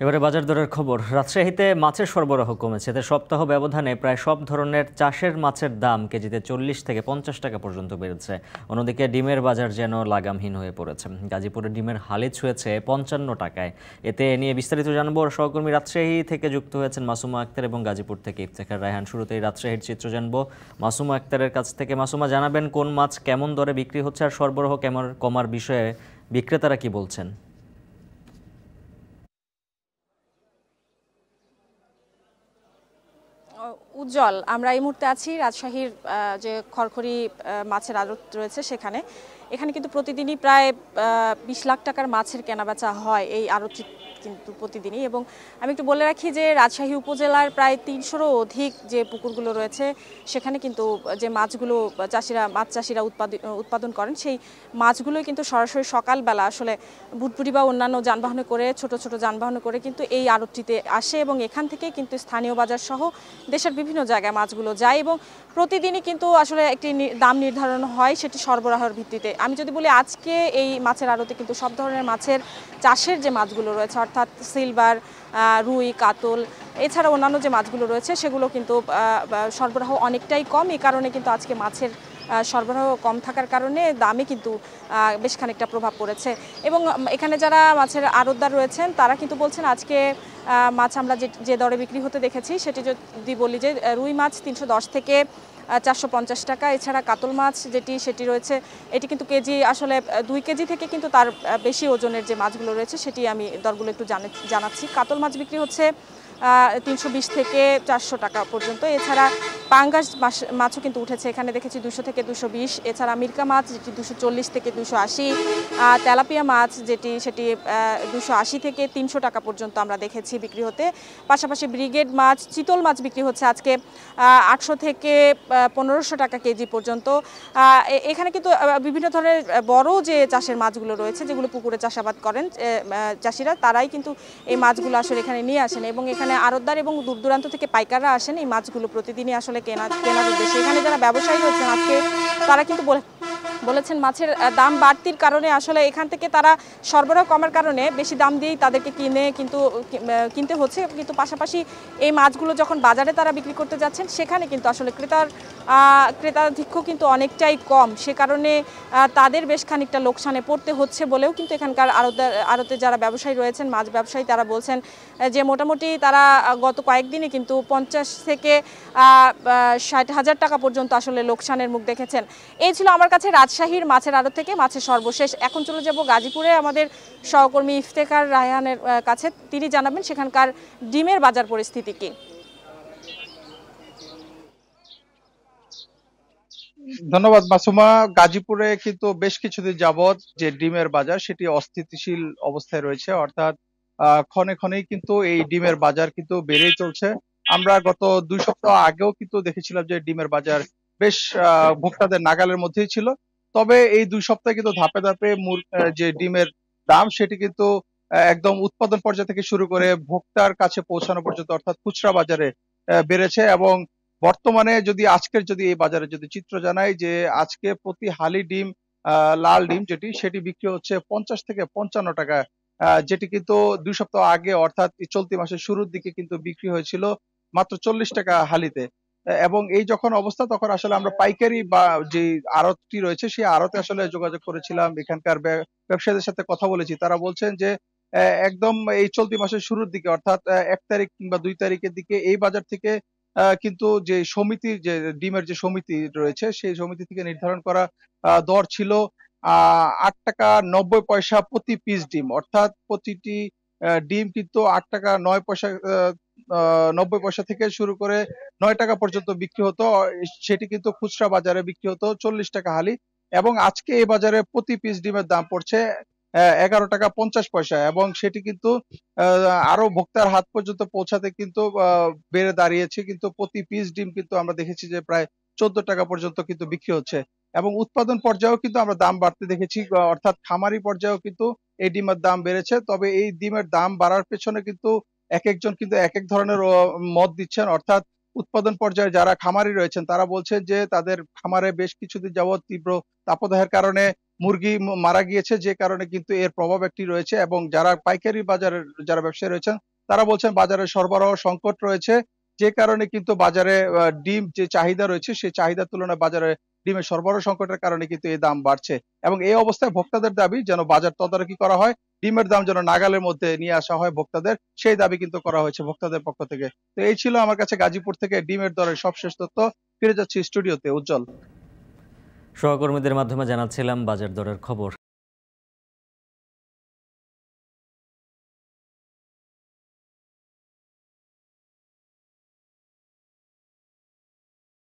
এবারে বাজার দরের খবর। রাজশাহীতে মাছের সরবরাহ কমেছে, এতে সপ্তাহ ব্যবধানে প্রায় সব ধরনের চাষের মাছের দাম কেজিতে 40 থেকে 50 টাকা পর্যন্ত বেড়েছে। অন্যদিকে ডিমের বাজার যেন লাগামহীন হয়ে পড়েছে। গাজীপুরে ডিমের হালি ছুঁয়েছে 55 টাকায়। এতে নিয়ে বিস্তারিত জানবো। সহকর্মী রাজশাহী থেকে যুক্ত হয়েছেন মাসুমা আক্তার এবং গাজীপুর থেকে ইফতেখার রায়হান। শুরুতেই রাজশাহীর চিত্র জানবো মাসুমা আক্তারের কাছ থেকে। মাসুমা, জানাবেন কোন মাছ কেমন দরে বিক্রি হচ্ছে আর সরবরাহ কেমন কমার বিষয়ে বিক্রেতারা কি বলছেন? উজ্জ্বল, আমরা এই মুহূর্তে আছি রাজশাহীর যে খড়খড়ি মাছের আড়ত রয়েছে সেখানে। এখানে কিন্তু প্রতিদিনই প্রায় 20 লাখ টাকার মাছের কেনাবেচা হয় এই আড়তটি কিন্তু প্রতিদিনই। এবং আমি একটু বলে রাখি যে রাজশাহী উপজেলার প্রায় 300-রও অধিক যে পুকুরগুলো রয়েছে সেখানে কিন্তু যে মাছগুলো মাছ চাষিরা উৎপাদন করেন সেই মাছগুলোই কিন্তু সরাসরি সকালবেলা আসলে বুটবুটি বা অন্যান্য যানবাহনে করে ছোট ছোট যানবাহনে করে কিন্তু এই আড়তটিতে আসে এবং এখান থেকে কিন্তু স্থানীয় বাজার সহ দেশের বিভিন্ন জায়গায় মাছগুলো যায় এবং প্রতিদিনই কিন্তু আসলে একটি দাম নির্ধারণ হয় সেটি সরবরাহের ভিত্তিতে। আমি যদি বলি আজকে এই মাছের আড়তে কিন্তু সব ধরনের মাছের চাষের যে মাছগুলো রয়েছে অর্থাৎ সিলভার, রুই, কাতল এছাড়া অন্যান্য যে মাছগুলো রয়েছে সেগুলো কিন্তু সরবরাহ অনেকটাই কম। এই কারণে কিন্তু আজকে মাছের সরবরাহ কম থাকার কারণে দামে কিন্তু বেশ খানিকটা প্রভাব পড়েছে। এবং এখানে যারা মাছের আড়তদার রয়েছেন তারা কিন্তু বলছেন আজকে মাছ আমরা যে দরে বিক্রি হতে দেখেছি সেটি যদি বলি যে রুই মাছ 310 থেকে 450 টাকা। এছাড়া কাতল মাছ সেটি রয়েছে, এটি কিন্তু কেজি আসলে 2 কেজি থেকে কিন্তু তার বেশি ওজনের যে মাছগুলো রয়েছে সেটি আমি দরগুলো একটু জানাচ্ছি। কাতল মাছ বিক্রি হচ্ছে 320 থেকে 400 টাকা পর্যন্ত। এছাড়া পাঙ্গাস মাছও কিন্তু উঠেছে, এখানে দেখেছি 200 থেকে 220। এছাড়া মিরকা মাছ যেটি 240 থেকে 280, তেলাপিয়া মাছ সেটি 280 থেকে 300 টাকা পর্যন্ত আমরা দেখেছি বিক্রি হতে। পাশাপাশি ব্রিগেড মাছ, চিতল মাছ বিক্রি হচ্ছে আজকে 800 থেকে 1500 টাকা কেজি পর্যন্ত। এখানে কিন্তু বিভিন্ন ধরনের বড় যে চাষের মাছগুলো রয়েছে যেগুলো পুকুরে চাষাবাদ করেন চাষিরা, তারাই কিন্তু এই মাছগুলো আসলে এখানে নিয়ে আসেন এবং এখানে আড়তদার এবং দূর দূরান্ত থেকে পাইকাররা আসেন এই মাছগুলো প্রতিদিনই আসলে কেনার উদ্দেশ্যে। এখানে যারা ব্যবসায়ী রয়েছেন আজকে তারা কিন্তু বলেছেন মাছের দাম বাড়তির কারণে আসলে এখান থেকে তারা সরবরাহ কমার কারণে বেশি দাম দিয়েই তাদেরকে কিনতে হচ্ছে। কিন্তু পাশাপাশি এই মাছগুলো যখন বাজারে তারা বিক্রি করতে যাচ্ছেন সেখানে কিন্তু আসলে ক্রেতাধিক্য কিন্তু অনেকটাই কম, সে কারণে তাদের বেশ খানিকটা লোকসানে পড়তে হচ্ছে বলেও কিন্তু এখানকার আড়তে যারা ব্যবসায়ী রয়েছেন মাছ ব্যবসায়ী তারা বলছেন যে মোটামুটি তারা গত কয়েকদিনে কিন্তু 50 থেকে 60,000 টাকা পর্যন্ত আসলে লোকসানের মুখ দেখেছেন। এই ছিল আমার কাছে রাজশাহীর মাছের আড়ত থেকে মাছের সর্বশেষ। এখন চলে যাব গাজীপুরে আমাদের সহকর্মী ইফতেখার রায়হানের কাছে, তিনি জানাবেন সেখানকার ডিমের বাজার পরিস্থিতি কি। ধন্যবাদ মাসুমা। গাজীপুরে কিন্তু বেশ কিছুদিন যাবত যে ডিমের বাজার সেটি অস্থিতিশীল অবস্থায় রয়েছে, অর্থাৎ ক্ষণে ক্ষণেই কিন্তু এই ডিমের বাজার কিন্তু বেড়েই চলছে। আমরা গত 2 সপ্তাহ আগেও কিন্তু দেখেছিলাম যে ডিমের বাজার বেশ ভোক্তাদের নাগালের মধ্যেই ছিল। তবে এই 2 সপ্তাহে কিন্তু ধাপে ধাপে যে ডিমের দাম সেটি কিন্তু একদম উৎপাদন পর্যায় থেকে শুরু করে ভোক্তার কাছে পৌঁছানো পর্যন্ত অর্থাৎ খুচরা বাজারে বেড়েছে। এবং বর্তমানে যদি এই বাজারে যদি চিত্র জানাই যে আজকে প্রতি হালি ডিম, লাল ডিম সেটি বিক্রি হচ্ছে 50 থেকে 55 টাকা, যেটি কিন্তু 2 সপ্তাহ আগে অর্থাৎ এই চলতি মাসের শুরুর দিকে কিন্তু বিক্রি হয়েছিল মাত্র 40 টাকা হালিতে। এবং এই যখন অবস্থা তখন আসলে আমরা পাইকারি বা যে আড়তটি রয়েছে সেই আড়তে আসলে যোগাযোগ করেছিলাম, এখানকার ব্যবসায়ীদের সাথে কথা বলেছি। তারা বলছেন যে একদম এই চলতি মাসের শুরুর দিকে অর্থাৎ 1 তারিখ কিংবা 2 তারিখের দিকে এই বাজার থেকে কিন্তু যে সমিতির যে ডিমের যে সমিতি রয়েছে সেই সমিতি থেকে নির্ধারণ করা দর ছিল 8 টাকা 90 পয়সা প্রতি পিস ডিম, অর্থাৎ প্রতিটি ডিম কিন্তু 8 টাকা 9 পয়সা 90 পয়সা থেকে শুরু করে 9 টাকা পর্যন্ত বিক্রি হতো। সেটি কিন্তু খুচরা বাজারে বিক্রি হতো 40 টাকা হালি। এবং আজকে এই বাজারে প্রতি পিস ডিমের দাম পড়ছে 11 টাকা 50 পয়সা, এবং সেটি কিন্তু আরো ভোক্তার হাত পর্যন্ত পৌঁছাতে কিন্তু বেড়ে দাঁড়িয়েছে। কিন্তু প্রতি পিস ডিম কিন্তু আমরা দেখেছি যে প্রায় 14 টাকা পর্যন্ত কিন্তু বিক্রি হচ্ছে। এবং উৎপাদন পর্যায়েও কিন্তু আমরা দাম বাড়তে দেখেছি, অর্থাৎ খামারি পর্যায়েও কিন্তু এই ডিমের দাম বেড়েছে। তবে এই ডিমের দাম বাড়ার পেছনে কিন্তু একেকজন কিন্তু একেক ধরনের মত দিচ্ছেন। অর্থাৎ উৎপাদন পর্যায়ে যারা খামারি রয়েছেন তারা বলছেন যে তাদের খামারে বেশ কিছুদিন যাবৎ তীব্র তাপদাহের কারণে মুরগি মারা গিয়েছে, যে কারণে কিন্তু এর প্রভাব একটি রয়েছে। এবং যারা পাইকারি বাজারের যারা ব্যবসায়ী রয়েছেন তারা বলছেন বাজারে সরবরাহ সংকট রয়েছে, যে কারণে কিন্তু বাজারে ডিম যে চাহিদা রয়েছে সেই চাহিদার তুলনায় বাজারে ডিমের সরবরাহ সংকটের কারণে কিন্তু এই দাম বাড়ছে। এবং এই অবস্থায় ভোক্তাদের দাবি যেন বাজার তদারকি করা হয়, ডিমের দাম যেন নাগালের মধ্যে নিয়ে আসা হয় ভোক্তাদের, সেই দাবি কিন্তু করা হয়েছে ভোক্তাদের পক্ষ থেকে। তো এই ছিল আমার কাছে গাজীপুর থেকে ডিমের দরের সবশেষ তথ্য। ফিরে যাচ্ছি স্টুডিওতে। উজ্জ্বল। সহকর্মীদের মাধ্যমে জানাচ্ছিলাম বাজার দরের খবর।